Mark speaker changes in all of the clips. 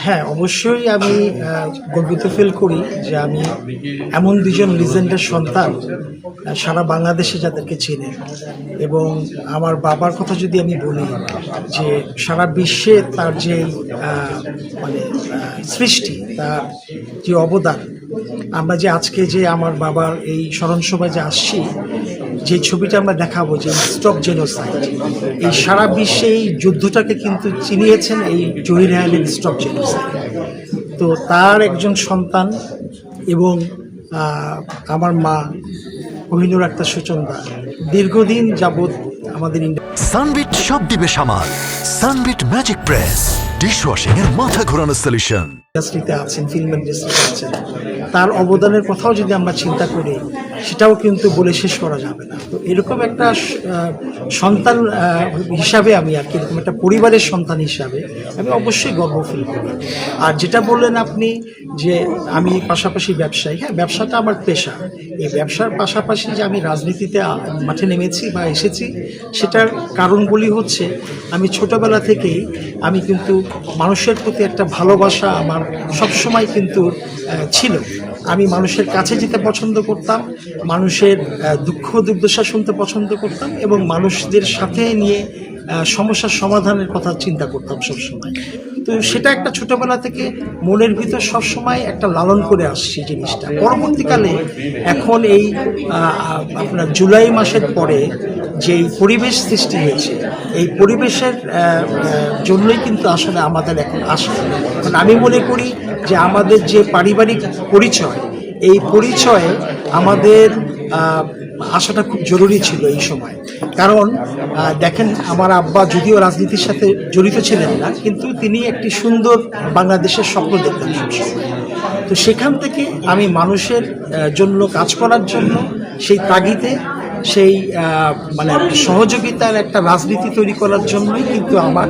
Speaker 1: হ্যাঁ, অবশ্যই আমি গর্বিত ফিল করি যে আমি এমন দুজন লিজেন্ডের সন্তান সারা বাংলাদেশে যাদেরকে চেনে। এবং আমার বাবার কথা যদি আমি বলি যে সারা বিশ্বে তার যে মানে সৃষ্টি, তার যে অবদান, আমরা যে আজকে যে আমার বাবার এই স্মরণসভায় যে আসছি, যে ছবিটা আমরা দেখাবো যে স্টপ জেনোসাইড, এই সারা বিশ্বে এই যুদ্ধটাকে কিন্তু চিনিয়েছেন এই জহির রায়হানের স্টপ জেনোসাইড। তো তার একজন সন্তান এবং আমার মা কোহিনুর আক্তার সুচন্দা দীর্ঘদিন যাবৎ আমাদের
Speaker 2: সানবিট সব দিবে সামাল। সানবিট ম্যাজিক প্রেস ডিশওয়াশিং এর মাথা ঘোরানো সলিউশন।
Speaker 1: ইন্ডাস্ট্রিতে আছেন, ফিল্ম ইন্ডাস্ট্রিতে আছেন, তার অবদানের কথাও যদি আমরা চিন্তা করি সেটাও কিন্তু বলে শেষ করা যাবে না। তো এরকম একটা সন্তান হিসাবে আমি আর কি, এরকম একটা পরিবারের সন্তান হিসাবে আমি অবশ্যই গর্ব ফিল করি। আর যেটা বললেন আপনি যে আমি পাশাপাশি ব্যবসায়ী, হ্যাঁ, ব্যবসাটা আমার পেশা। এই ব্যবসার পাশাপাশি যে আমি রাজনীতিতে মাঠে নেমেছি বা এসেছি, সেটার কারণগুলি হচ্ছে আমি ছোটবেলা থেকেই আমি কিন্তু মানুষের প্রতি একটা ভালোবাসা আমার সবসময় কিন্তু ছিল। আমি মানুষের কাছে যেতে পছন্দ করতাম, মানুষের দুঃখ দুর্দশা শুনতে পছন্দ করতাম এবং মানুষদের সাথে নিয়ে সমস্যার সমাধানের কথা চিন্তা করতাম সবসময়। তো সেটা একটা ছোটবেলা থেকে মনের ভিতর সবসময় একটা লালন করে আসছি জিনিসটা। পরবর্তীকালে এখন এই আপনার জুলাই মাসের পরে যেই পরিবেশ সৃষ্টি হয়েছে, এই পরিবেশের জন্যই কিন্তু আসলে আমাদের এখন আসা। কারণ আমি মনে করি যে আমাদের যে পারিবারিক পরিচয়, এই পরিচয়ে আমাদের আসাটা খুব জরুরি ছিল এই সময়। কারণ দেখেন, আমার আব্বা যদিও রাজনীতির সাথে জড়িত ছিলেন না, কিন্তু তিনি একটি সুন্দর বাংলাদেশের স্বপ্ন দেখতেন সবসময়। তো সেখান থেকে আমি মানুষের জন্য কাজ করার জন্য সেই তাগিদে, সেই মানে সহযোগিতার একটা রাজনীতি তৈরি করার জন্যই কিন্তু আমার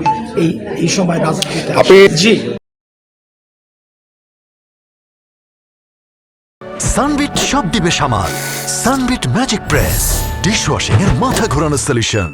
Speaker 1: এই সময় রাজনীতিতে জি।
Speaker 2: সানবিট সব দিবে সামাল। সানবিট ম্যাজিক প্রেস ডিশওয়াশিং এর মাথা ঘোরানো সলিউশন।